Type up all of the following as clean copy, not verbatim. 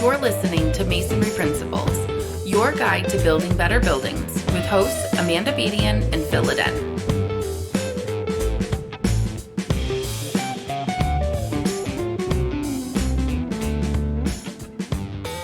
You're listening to Masonry Principles, your guide to building better buildings, with hosts Amanda Bedian and Phil Leden.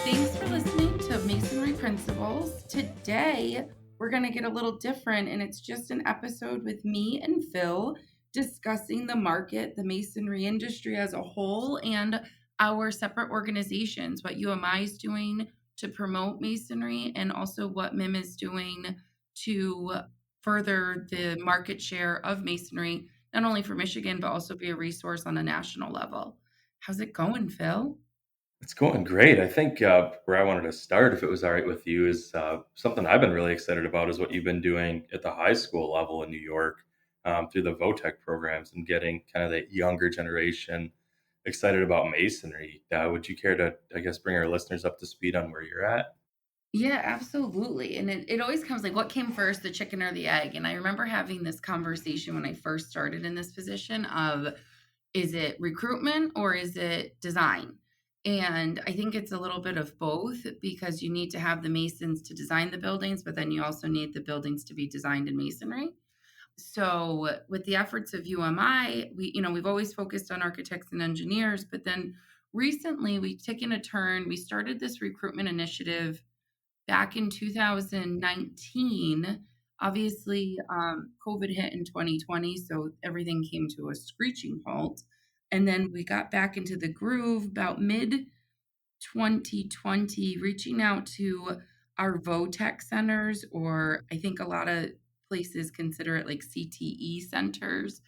Thanks for listening to Masonry Principles. Today, we're going to get a little different, and it's just an episode with me and Phil discussing the market, the masonry industry as a whole, and our separate organizations, what UMI is doing to promote masonry, and also what MIM is doing to further the market share of masonry, not only for Michigan, but also be a resource on a national level. How's it going, Phil? It's going great. I think where I wanted to start, if it was all right with you, is something I've been really excited about is what you've been doing at the high school level in New York through the VOTEC programs and getting kind of that younger generation excited about masonry. Would you care to, I guess, bring our listeners up to speed on where you're at? Yeah, absolutely. And it always comes like, what came first, the chicken or the egg? And I remember having this conversation when I first started in this position of, is it recruitment or is it design? And I think it's a little bit of both, because you need to have the masons to design the buildings, but then you also need the buildings to be designed in masonry. So with the efforts of UMI, we've always focused on architects and engineers, but then recently we've taken a turn. We started this recruitment initiative back in 2019. Obviously, COVID hit in 2020, so everything came to a screeching halt. And then we got back into the groove about mid 2020, reaching out to our VOTEC centers, or I think a lot of places consider it like CTE centers.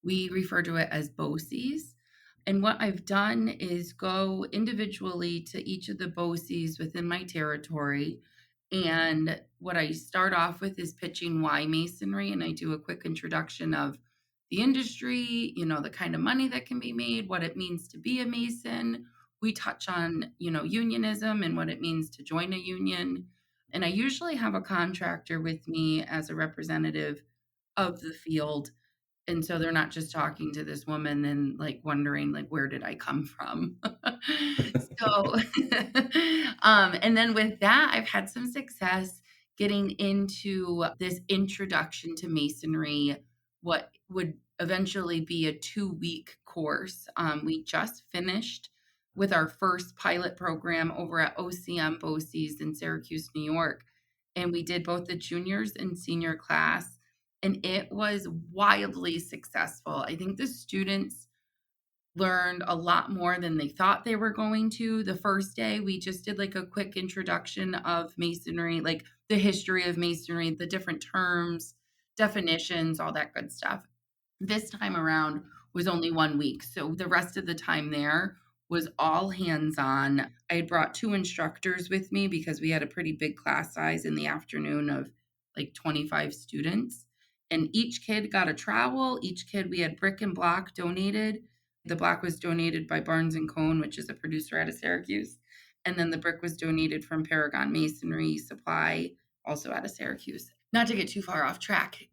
We refer to it as BOCES. And what I've done is go individually to each of the BOCES within my territory. And what I start off with is pitching why masonry. And I do a quick introduction of the industry, the kind of money that can be made, what it means to be a mason. We touch on, unionism and what it means to join a union. And I usually have a contractor with me as a representative of the field, and so they're not just talking to this woman and like wondering like, where did I come from? So and then with that, I've had some success getting into this introduction to masonry, what would eventually be a 2-week course. We just finished with our first pilot program over at OCM BOCES in Syracuse, New York. And we did both the juniors and senior class, and it was wildly successful. I think the students learned a lot more than they thought they were going to. The first day, we just did like a quick introduction of masonry, like the history of masonry, the different terms, definitions, all that good stuff. This time around was only 1 week. So the rest of the time there was all hands on. I had brought 2 instructors with me because we had a pretty big class size in the afternoon of like 25 students. And each kid got a trowel. Each kid, we had brick and block donated. The block was donated by Barnes & Cone, which is a producer out of Syracuse. And then the brick was donated from Paragon Masonry Supply, also out of Syracuse. Not to get too far off track,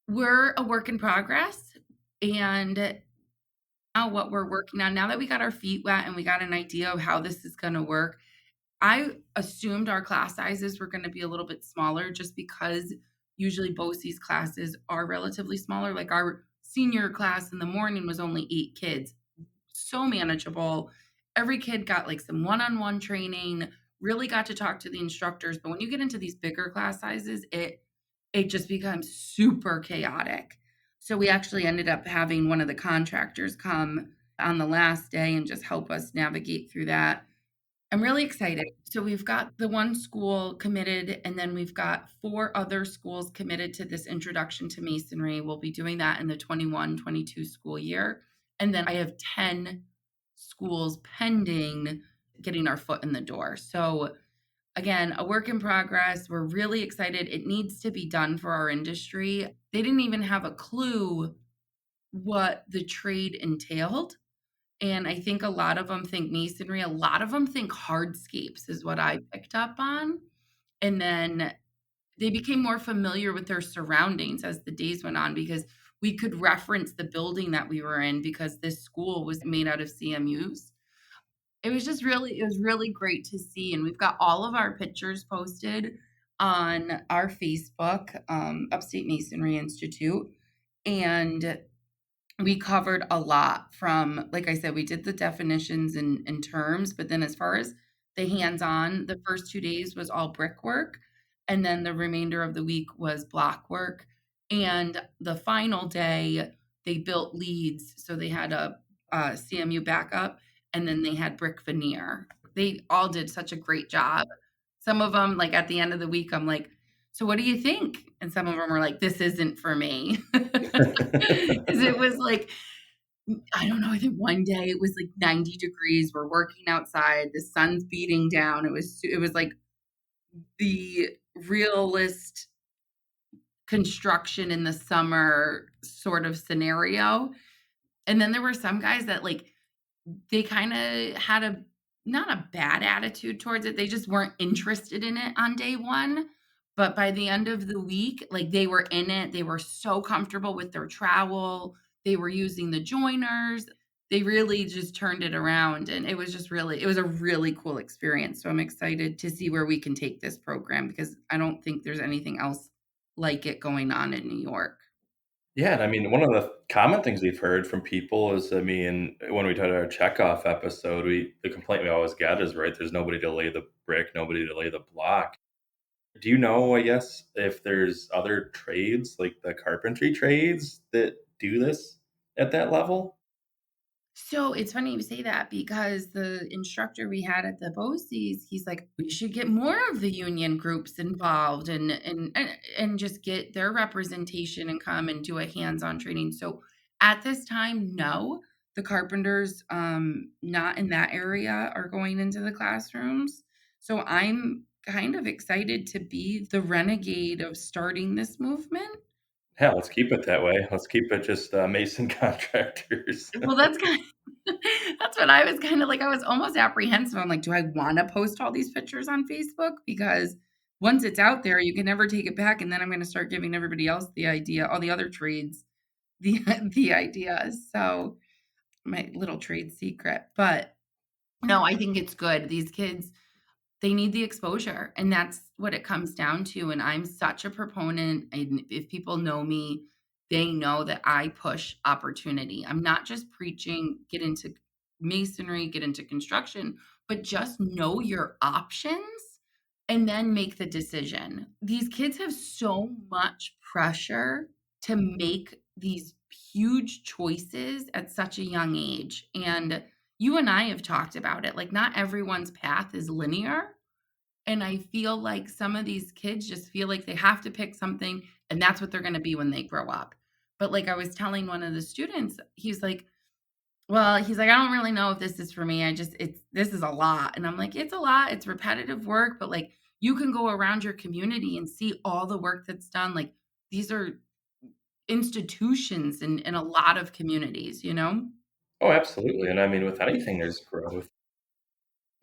we're a work in progress. And now what we're working on, now that we got our feet wet and we got an idea of how this is going to work, I assumed our class sizes were going to be a little bit smaller, just because usually BOCES classes are relatively smaller. Like our senior class in the morning was only 8 kids, so manageable. Every kid got like some one-on-one training, really got to talk to the instructors. But when you get into these bigger class sizes, it just becomes super chaotic. So we actually ended up having one of the contractors come on the last day and just help us navigate through that. I'm really excited. So we've got the one school committed, and then we've got 4 other schools committed to this introduction to masonry. We'll be doing that in the 21-22 school year. And then I have 10 schools pending getting our foot in the door. So again, a work in progress. We're really excited. It needs to be done for our industry. They didn't even have a clue what the trade entailed. And I think a lot of them think masonry, a lot of them think hardscapes is what I picked up on. And then they became more familiar with their surroundings as the days went on, because we could reference the building that we were in, because this school was made out of CMUs. It was really great to see, and we've got all of our pictures posted on our Facebook, Upstate Masonry Institute, and we covered a lot from, like I said, we did the definitions and terms, but then as far as the hands-on, the first 2 days was all brickwork, and then the remainder of the week was block work, and the final day, they built leads, so they had a CMU backup, and then they had brick veneer. They all did such a great job. Some of them, like, at the end of the week, I'm like, "So what do you think?" And some of them were like, "This isn't for me." 'Cause it was like, I don't know, I think one day it was like 90 degrees, we're working outside, the sun's beating down, it was like the realist construction in the summer sort of scenario, and then there were some guys that, like, they kinda had a not a bad attitude towards it, they just weren't interested in it on day 1, but by the end of the week, like, they were in it, they were so comfortable with their trowel, they were using the joiners, they really just turned it around, and it was a really cool experience, so I'm excited to see where we can take this program because I don't think there's anything else like it going on in New York. Yeah, and I mean, one of the common things we've heard from people is, I mean, when we did our checkoff episode, the complaint we always get is, right, there's nobody to lay the brick, nobody to lay the block. Do you know, I guess, if there's other trades, like the carpentry trades that do this at that level? So it's funny you say that because the instructor we had at the BOCES, he's like, we should get more of the union groups involved and just get their representation and come and do a hands-on training. So at this time, no, the carpenters not in that area are going into the classrooms. So I'm kind of excited to be the renegade of starting this movement. Yeah, let's keep it that way. Let's keep it just, mason contractors. Well, that's kind that's what I was kinda like, I was almost apprehensive. I'm like, "Do I wanna post all these pictures on Facebook?" Because once it's out there, you can never take it back, and then I'm gonna start giving everybody else the idea, all the other trades, the the ideas. So, my little trade secret, but no, I think it's good. These kids, they need the exposure, and that's what it comes down to, and I'm such a proponent, and if people know me, they know that I push opportunity. I'm not just preaching, get into masonry, get into construction, but just know your options and then make the decision. These kids have so much pressure to make these huge choices at such a young age, and you and I have talked about it, like, not everyone's path is linear, and I feel like some of these kids just feel like they have to pick something, and that's what they're gonna be when they grow up. But, like, I was telling one of the students, he's like, "I don't really know if this is for me. It's this is a lot." And I'm like, "It's a lot. It's repetitive work, but, like, you can go around your community and see all the work that's done." Like, these are institutions in a lot of communities, you know? Oh, absolutely, and I mean, with anything, there's growth.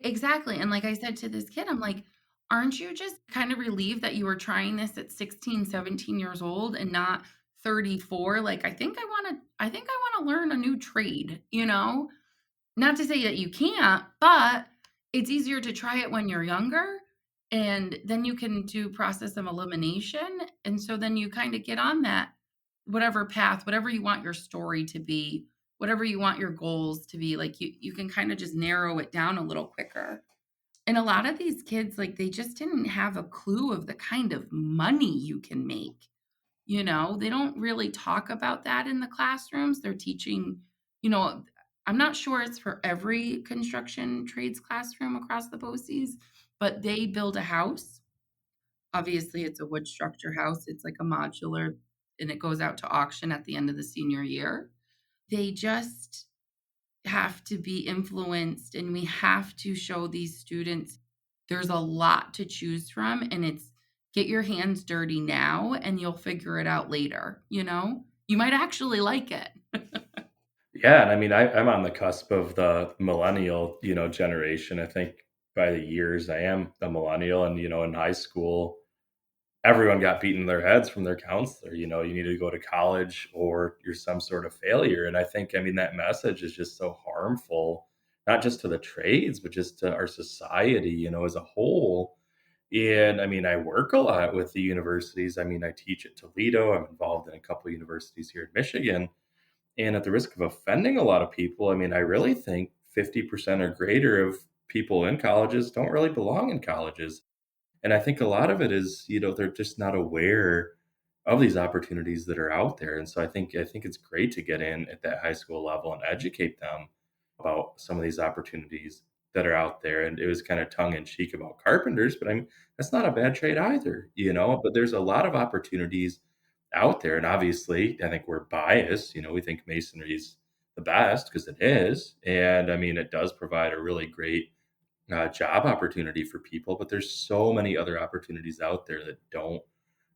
Exactly, and like I said to this kid, I'm like, "Aren't you just kinda relieved that you were trying this at 16, 17 years old and not 34? Like, I think I wanna learn a new trade," you know? Not to say that you can't, but it's easier to try it when you're younger, and then you can do process of elimination, and so then you kinda get on that whatever path, whatever you want your story to be, whatever you want your goals to be, like, you can kinda just narrow it down a little quicker. And a lot of these kids, like, they just didn't have a clue of the kind of money you can make, you know? They don't really talk about that in the classrooms. They're teaching, you know, I'm not sure it's for every construction trades classroom across the BOCES, but they build a house. Obviously, it's a wood structure house. It's like a modular, and it goes out to auction at the end of the senior year. They just have to be influenced, and we have to show these students there's a lot to choose from, and it's get your hands dirty now and you'll figure it out later, you know? You might actually like it. Yeah, and I mean, I'm on the cusp of the millennial, generation. I think by the years I am a millennial, and in high school, everyone got beaten in their heads from their counselor. You need to go to college or you're some sort of failure. And I think, I mean, that message is just so harmful not just to the trades, but just to our society, as a whole. And I mean, I work a lot with the universities. I mean, I teach at Toledo. I'm involved in a couple universities here in Michigan. And at the risk of offending a lot of people, I mean, I really think 50% or greater of people in colleges don't really belong in colleges. And I think a lot of it is, they're just not aware of these opportunities that are out there. And so I think it's great to get in at that high school level and educate them about some of these opportunities that are out there. And it was kind of tongue in cheek about carpenters, but I mean, that's not a bad trade either. But there's a lot of opportunities out there. And obviously, I think we're biased. We think masonry is the best because it is. And I mean, it does provide a really great job opportunity for people, but there's so many other opportunities out there that don't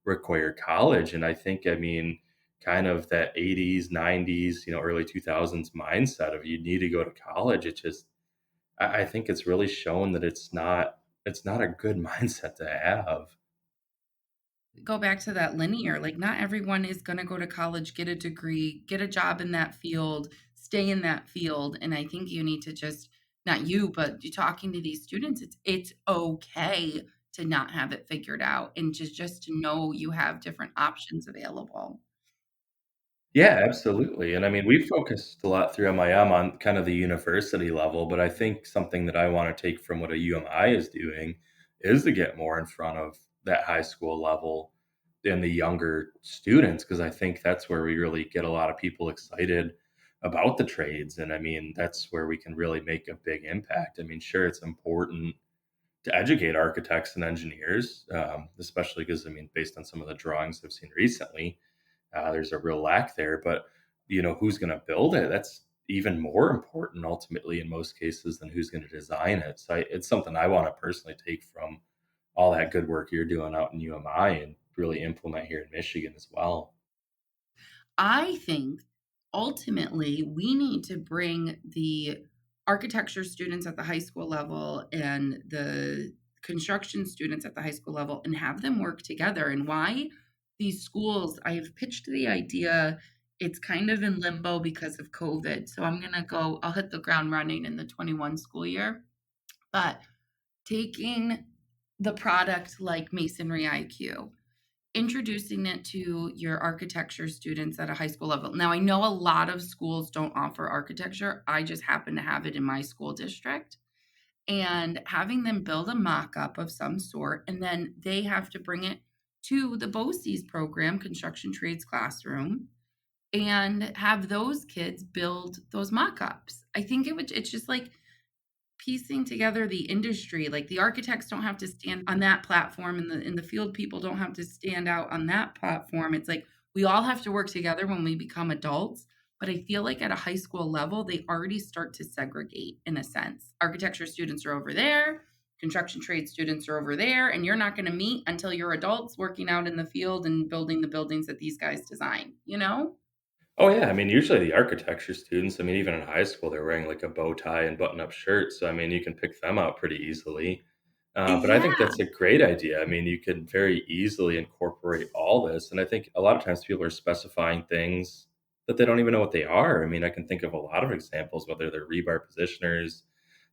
require college. And I mean, kind of that 80s, 90s, early 2000s mindset of you need to go to college. I think it's really shown that it's not a good mindset to have. Go back to that linear, like, not everyone is gonna go to college, get a degree, get a job in that field, stay in that field, and I think you need to just not you, but you talking to these students, it's okay to not have it figured out and just to know you have different options available. Yeah, absolutely. And I mean, we focused a lot through MIM on kind of the university level, but I think something that I want to take from what a UMI is doing is to get more in front of that high school level and the younger students, because I think that's where we really get a lot of people excited about the trades. And I mean, that's where we can really make a big impact. I mean, sure, it's important to educate architects and engineers, especially because, I mean, based on some of the drawings I've seen recently, there's a real lack there. But who's going to build it? That's even more important ultimately in most cases than who's going to design it. So it's something I want to personally take from all that good work you're doing out in UMI and really implement here in Michigan as well. I think ultimately we need to bring the architecture students at the high school level and the construction students at the high school level and have them work together. And why these schools, I've pitched the idea, it's kind of in limbo because of COVID. So I'll hit the ground running in the 21 school year. But taking the product like Masonry IQ, introducing it to your architecture students at a high school level. Now, I know a lot of schools don't offer architecture. I just happen to have it in my school district. And having them build a mock up of some sort, and then they have to bring it to the BOCES program, construction trades classroom, and have those kids build those mock ups. I think it's just like piecing together the industry, like, the architects don't have to stand on that platform, and the field people don't have to stand out on that platform. It's like, we all have to work together when we become adults, but I feel like at a high school level, they already start to segregate in a sense. Architecture students are over there, construction trade students are over there, and you're not gonna meet until you're adults working out in the field and building the buildings that these guys design, you know? Oh yeah, I mean, usually the architecture students, I mean, even in high school, they're wearing like a bow tie and button-up shirt. So I mean, you can pick them out pretty easily. But I think Yeah. that's a great idea. I mean, you could very easily incorporate all this, and I think a lot of times people are specifying things that they don't even know what they are. I mean, I can think of a lot of examples, whether they're rebar positioners,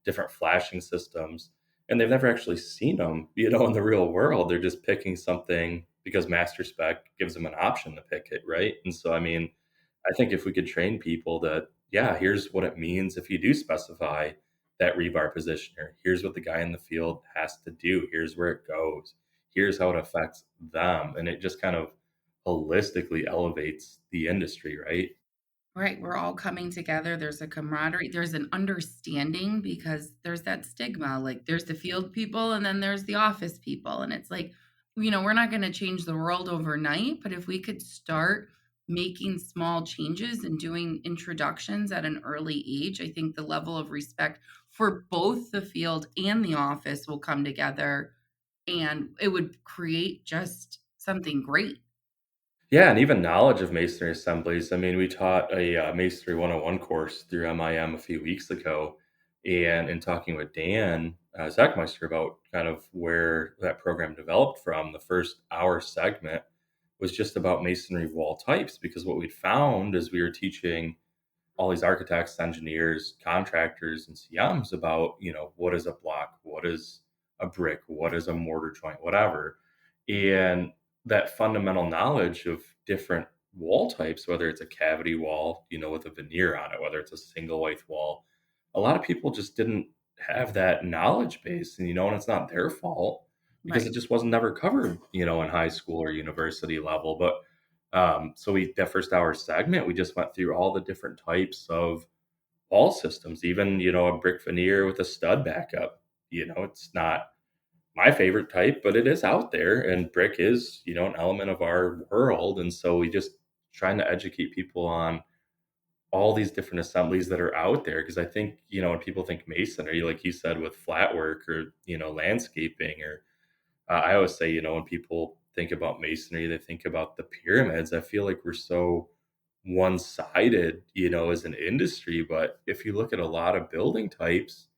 different flashing systems, and they've never actually seen them, in the real world. They're just picking something because Master Spec gives them an option to pick it, right? And so, I mean, I think if we could train people that, yeah, here's what it means if you do specify that rebar positioner. Here's what the guy in the field has to do. Here's where it goes. Here's how it affects them. And it just kind of holistically elevates the industry, right? Right, we're all coming together, there's a camaraderie, there's an understanding because there's that stigma, like, there's the field people and then there's the office people, and it's like, we're not gonna change the world overnight, but if we could start making small changes and doing introductions at an early age, I think the level of respect for both the field and the office will come together, and it would create just something great. Yeah, and even knowledge of masonry assemblies. I mean, we taught a Masonry 101 course through MIM a few weeks ago. And in talking with Dan Zachmeister about kind of where that program developed from, the first hour segment was just about masonry wall types, because what we'd found is we were teaching all these architects, engineers, contractors, and CMs about, what is a block, what is a brick, what is a mortar joint, whatever. And that fundamental knowledge of different wall types, whether it's a cavity wall, with a veneer on it, whether it's a single length wall, a lot of people just didn't have that knowledge base, and it's not their fault because Right. it just wasn't never covered, in high school or university level. But so that first hour segment, we just went through all the different types of wall systems, even, a brick veneer with a stud backup. It's not my favorite type, but it is out there, and brick is, an element of our world. And so we just trying to educate people on all these different assemblies that are out there. Because I think, when people think masonry, like you said, with flat work or, landscaping or I always say, when people think about masonry, they think about the pyramids. I feel like we're so one sided, as an industry. But if you look at a lot of building types,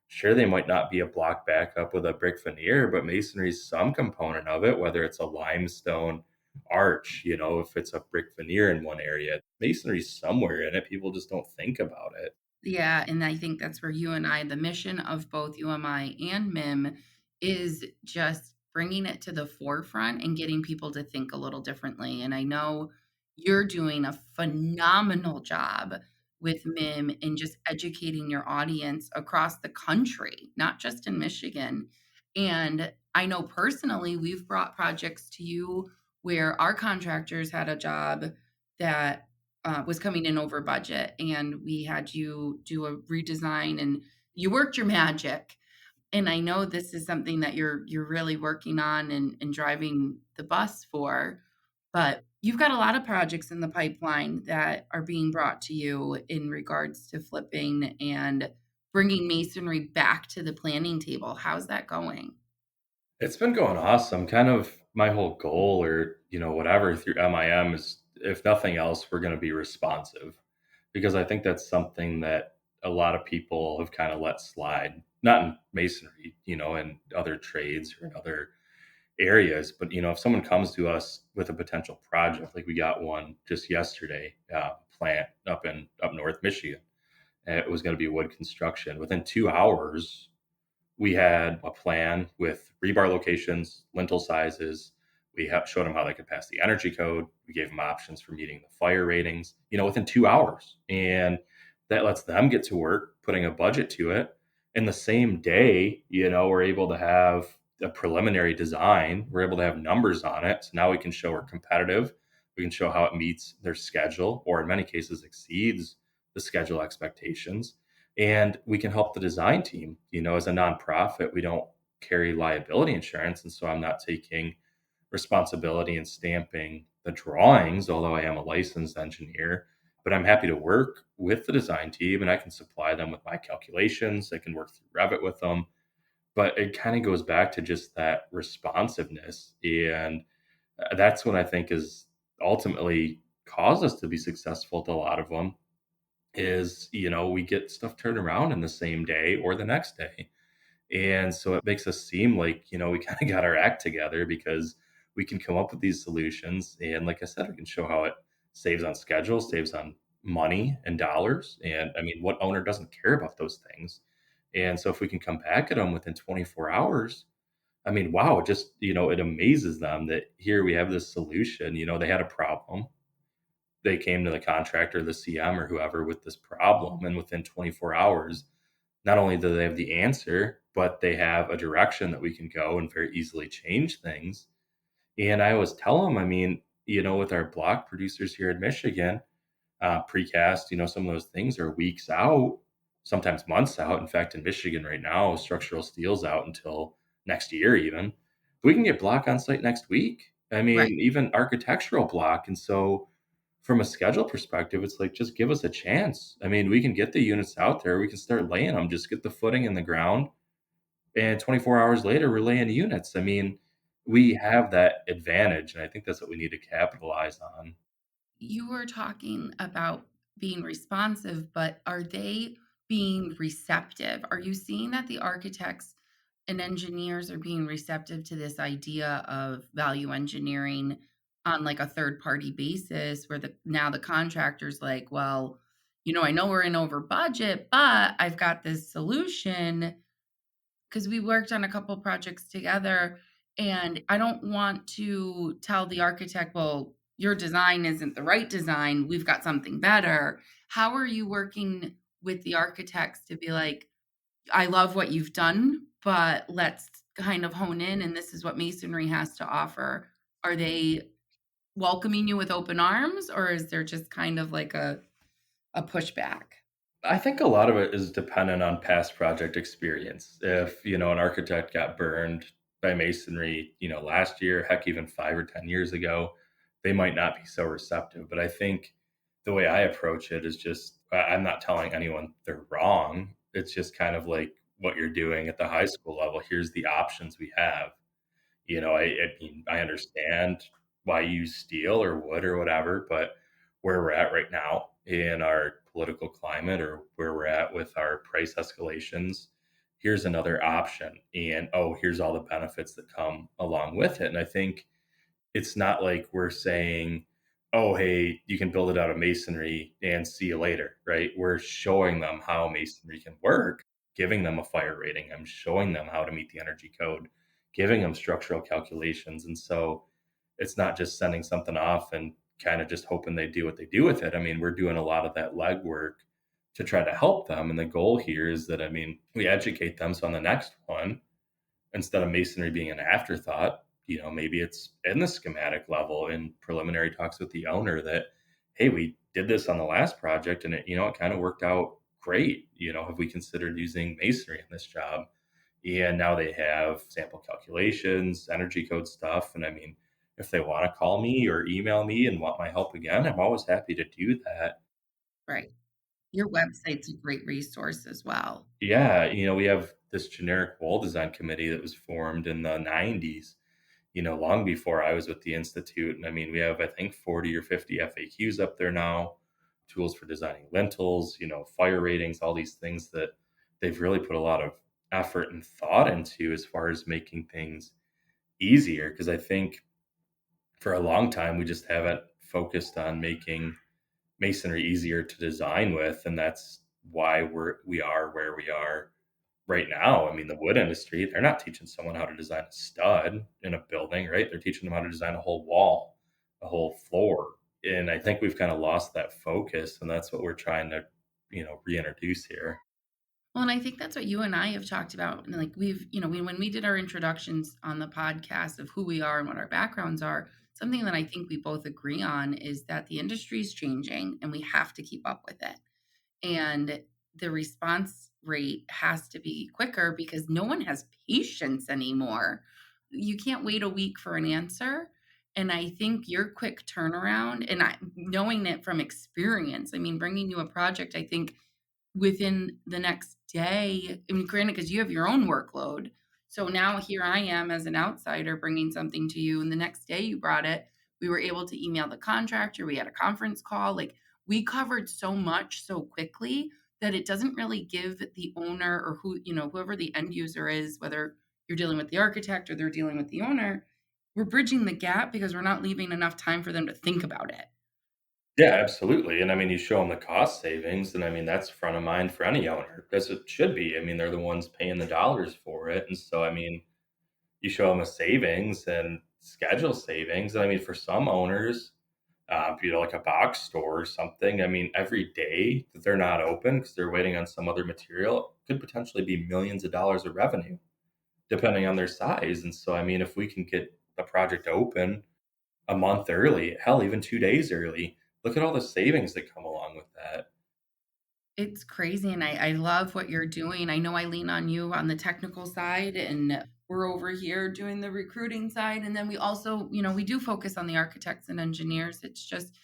sure, they might not be a block backup with a brick veneer, but masonry is some component of it, whether it's a limestone arch, if it's a brick veneer in one area, masonry's somewhere in it. People just don't think about it. Yeah, and I think that's where you and I, the mission of both UMI and MIM is just bringing it to the forefront and getting people to think a little differently. And I know you're doing a phenomenal job with MIM in just educating your audience across the country, not just in Michigan. And I know personally, we've brought projects to you where our contractors had a job that was coming in over budget, and we had you do a redesign, and you worked your magic. And I know this is something that you're really working on and driving the bus for, but you've got a lot of projects in the pipeline that are being brought to you in regards to flipping and bringing masonry back to the planning table. How's that going? It's been going awesome. Kind of my whole goal or, whatever through MIM is, if nothing else, we're going to be responsive because I think that's something that a lot of people have kind of let slide, not in masonry, in other trades or in other areas. But, if someone comes to us with a potential project, like we got one just yesterday, plant up north Michigan, and it was going to be wood construction. Within 2 hours, we had a plan with rebar locations, lintel sizes. We showed them how they could pass the energy code. We gave them options for meeting the fire ratings, within 2 hours. And that lets them get to work, putting a budget to it. In the same day, we're able to have a preliminary design. We're able to have numbers on it. So now we can show we're competitive. We can show how it meets their schedule, or in many cases exceeds the schedule expectations, and we can help the design team. As a nonprofit, we don't carry liability insurance, and so I'm not taking responsibility and stamping the drawings, although I am a licensed engineer. But I'm happy to work with the design team, and I can supply them with my calculations. I can work through Revit with them. But it kind of goes back to just that responsiveness, and that's what I think is ultimately caused us to be successful at a lot of them is, we get stuff turned around in the same day or the next day. And so it makes us seem like, we kind of got our act together because we can come up with these solutions. And like I said, we can show how it saves on schedule, saves on money and dollars. And I mean, what owner doesn't care about those things? And so if we can come back at them within 24 hours, I mean, wow, it just, it amazes them that here we have this solution. They had a problem, they came to the contractor, the CM, or whoever with this problem, and within 24 hours, not only do they have the answer, but they have a direction that we can go and very easily change things. And I always tell them, I mean, with our block producers here in Michigan, precast, some of those things are weeks out, sometimes months out. In fact, in Michigan right now, structural steel's out until next year, even. We can get block on site next week. I mean, Right. even architectural block. And so, from a schedule perspective, it's like, just give us a chance. I mean, we can get the units out there. We can start laying them, just get the footing in the ground. And 24 hours later, we're laying units. I mean, we have that advantage. And I think that's what we need to capitalize on. You were talking about being responsive, but are they being receptive? Are you seeing that the architects and engineers are being receptive to this idea of value engineering on like a third party basis where the now the contractor's like, well, I know we're in over budget, but I've got this solution because we worked on a couple projects together, and I don't want to tell the architect, well, your design isn't the right design. We've got something better. How are you working with the architects to be like, I love what you've done, but let's kind of hone in, and this is what masonry has to offer? Are they welcoming you with open arms, or is there just kind of like a pushback? I think a lot of it is dependent on past project experience. If, an architect got burned by masonry, last year, heck, even 5 or 10 years ago, they might not be so receptive. But I think the way I approach it is just, I'm not telling anyone they're wrong. It's just kind of like what you're doing at the high school level. Here's the options we have. I mean, I understand why you use steel or wood or whatever, but where we're at right now in our political climate or where we're at with our price escalations, here's another option. And oh, here's all the benefits that come along with it. And I think it's not like we're saying, oh, hey, you can build it out of masonry and see you later, right? We're showing them how masonry can work, giving them a fire rating. I'm showing them how to meet the energy code, giving them structural calculations. And so it's not just sending something off and kind of just hoping they do what they do with it. I mean, we're doing a lot of that legwork to try to help them. And the goal here is that, I mean, we educate them. So on the next one, instead of masonry being an afterthought, maybe it's in the schematic level in preliminary talks with the owner that, hey, we did this on the last project and it kind of worked out great. Have we considered using masonry in this job? And now they have sample calculations, energy code stuff. And I mean, if they want to call me or email me and want my help again, I'm always happy to do that. Right. Your website's a great resource as well. Yeah, we have this generic wall design committee that was formed in the 90s, long before I was with the Institute. And I mean, we have, I think, 40 or 50 FAQs up there now, tools for designing lintels, fire ratings, all these things that they've really put a lot of effort and thought into as far as making things easier. Because I think for a long time, we just haven't focused on making masonry easier to design with. And that's why we are where we are right now. I mean, the wood industry, they're not teaching someone how to design a stud in a building, right? They're teaching them how to design a whole wall, a whole floor. And I think we've kind of lost that focus, and that's what we're trying to, reintroduce here. Well, and I think that's what you and I have talked about. And like when we did our introductions on the podcast of who we are and what our backgrounds are, something that I think we both agree on is that the industry is changing and we have to keep up with it. And the response rate has to be quicker because no one has patience anymore. You can't wait a week for an answer. And I think your quick turnaround, and knowing it from experience, I mean, bringing you a project, I think within the next day, I mean, granted, because you have your own workload. So now here I am as an outsider bringing something to you. And the next day you brought it, we were able to email the contractor. We had a conference call. Like we covered so much so quickly that it doesn't really give the owner or whoever the end user is, whether you're dealing with the architect or they're dealing with the owner, we're bridging the gap because we're not leaving enough time for them to think about it. Yeah, absolutely. And I mean, you show them the cost savings, and I mean, that's front of mind for any owner, because it should be. I mean, they're the ones paying the dollars for it. And so, I mean, you show them a savings and schedule savings. And I mean, for some owners, like a box store or something. I mean, every day that they're not open because they're waiting on some other material could potentially be millions of dollars of revenue, depending on their size. And so, I mean, if we can get a project open a month early, hell, even 2 days early, look at all the savings that come along with that. It's crazy, and I love what you're doing. I know I lean on you on the technical side, and we're over here doing the recruiting side, and then we also, we do focus on the architects and engineers. It's just,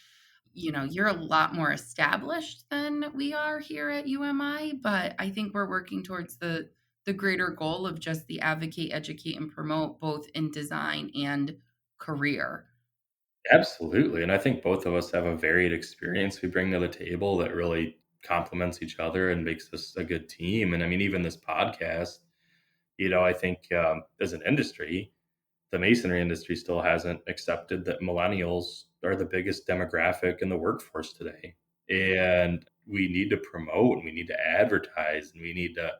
you're a lot more established than we are here at UMI, but I think we're working towards the greater goal of just the advocate, educate, and promote both in design and career. Absolutely. And I think both of us have a varied experience we bring to the table that really complements each other and makes us a good team. And I mean, even this podcast, I think as an industry, the masonry industry still hasn't accepted that millennials are the biggest demographic in the workforce today. And we need to promote and we need to advertise and we need to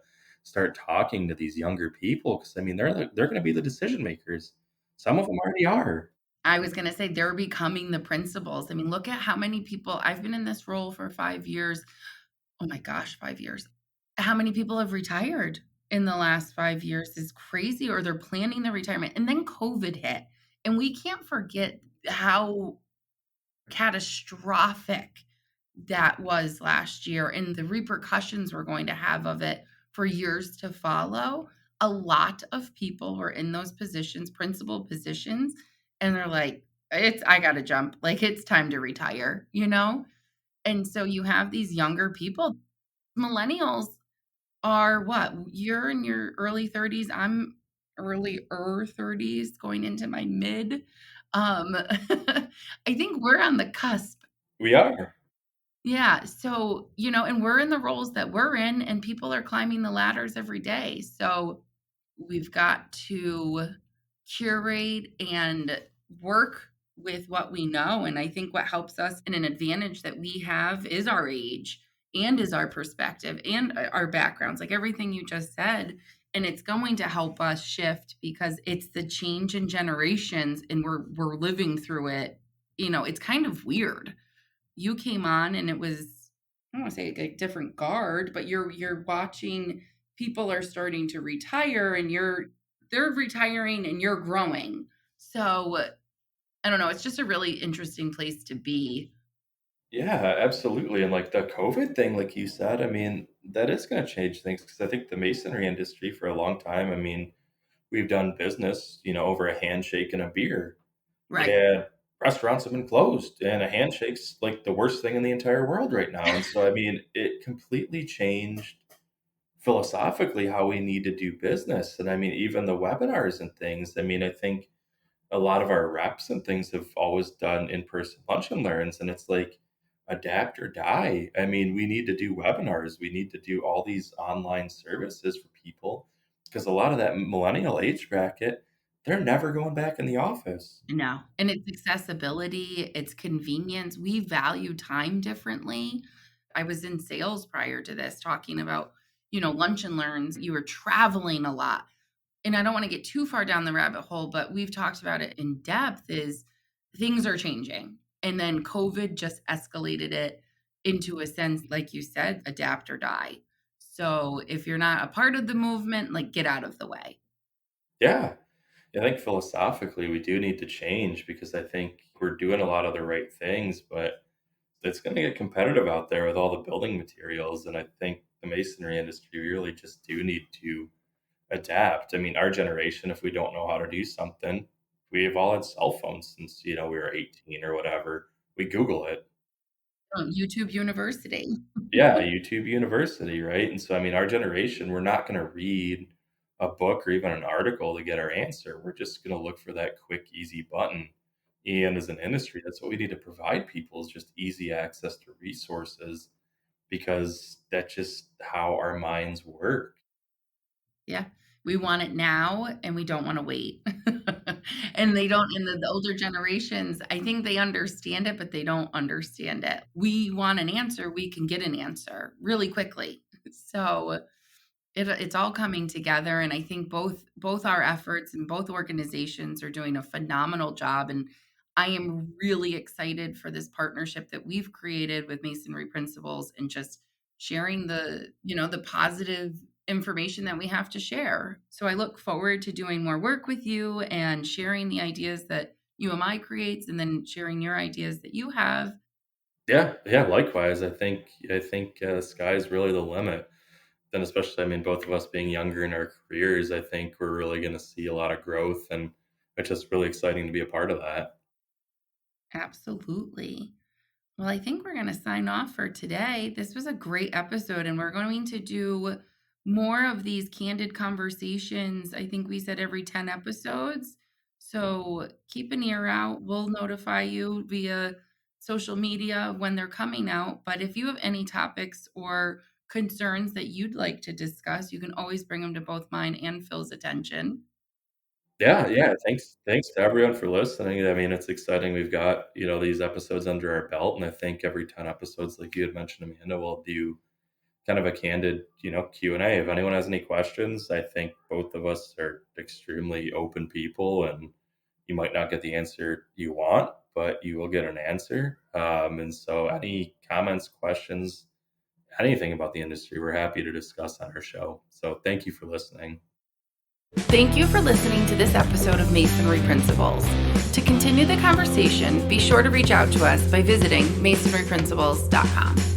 start talking to these younger people because I mean they're going to be the decision makers. Some of them already are. I was gonna say they're becoming the principals. I mean, look at how many people I've been in this role for 5 years. Oh my gosh, 5 years. How many people have retired in the last 5 years is crazy, or they're planning their retirement, and then COVID hit, and we can't forget how catastrophic that was last year and the repercussions we're going to have of it for years to follow. A lot of people were in those positions, principal positions, and they're like, it's I got to jump. Like it's time to retire, you know? And so you have these younger people. Millennials are what? You're in your early 30s. I'm early 30s going into my mid. I think we're on the cusp. We are. Yeah, so, and we're in the roles that we're in, and people are climbing the ladders every day. So we've got to curate and work with what we know. And I think what helps us in an advantage that we have is our age and is our perspective and our backgrounds, like everything you just said. And it's going to help us shift because it's the change in generations and we're living through it. It's kind of weird. You came on and it was, I don't want to say a different guard, but you're watching people are starting to retire and they're retiring and you're growing. So I don't know, it's just a really interesting place to be. Yeah, absolutely. And like the COVID thing, like you said, I mean, that is going to change things because I think the masonry industry for a long time, I mean, we've done business, over a handshake and a beer. Right. And restaurants have been closed, and a handshake's like the worst thing in the entire world right now. And so, I mean, it completely changed philosophically how we need to do business. And I mean, even the webinars and things, I mean, I think a lot of our reps and things have always done in-person lunch and learns, and it's like adapt or die. I mean, we need to do webinars. We need to do all these online services for people because a lot of that millennial age bracket, they're never going back in the office. No. And it's accessibility, it's convenience. We value time differently. I was in sales prior to this talking about, lunch and learns. You were traveling a lot. And I don't want to get too far down the rabbit hole, but we've talked about it in depth is things are changing. And then COVID just escalated it into a sense, like you said, adapt or die. So if you're not a part of the movement, like get out of the way. Yeah. I think philosophically we do need to change because I think we're doing a lot of the right things, but it's going to get competitive out there with all the building materials. And I think the masonry industry really just do need to adapt. I mean, our generation, if we don't know how to do something, we've all had cell phones since, we were 18 or whatever. We Google it. YouTube University. Yeah, YouTube University, right? And so, I mean, our generation, we're not going to read a book or even an article to get our answer. We're just going to look for that quick, easy button. And as an industry, that's what we need to provide people is just easy access to resources because that's just how our minds work. Yeah. We want it now and we don't wanna wait. And they don't and the older generations, I think they understand it, but they don't understand it. We want an answer, we can get an answer really quickly. So, it's all coming together, and I think both our efforts and both organizations are doing a phenomenal job, and I am really excited for this partnership that we've created with Masonry Principles and just sharing the positive information that we have to share. So I look forward to doing more work with you and sharing the ideas that UMI creates and then sharing your ideas that you have. Yeah, yeah, likewise. I think sky's really the limit. Then especially, I mean, both of us being younger in our careers, I think we're really going to see a lot of growth, and it's just really exciting to be a part of that. Absolutely. Well, I think we're going to sign off for today. This was a great episode, and we're going to do more of these candid conversations. I think we said every 10 episodes. So keep an ear out. We'll notify you via social media when they're coming out. But if you have any topics or concerns that you'd like to discuss, you can always bring them to both mine and Phil's attention. Yeah. Thanks to everyone for listening. I mean, it's exciting. We've got, these episodes under our belt, and I think every 10 episodes, like you had mentioned, Amanda, we'll do kind of a candid, Q&A. If anyone has any questions, I think both of us are extremely open people, and you might not get the answer you want, but you will get an answer. And so any comments, questions, anything about the industry, we're happy to discuss on our show. So thank you for listening. Thank you for listening to this episode of Masonry Principles. To continue the conversation, be sure to reach out to us by visiting masonryprinciples.com.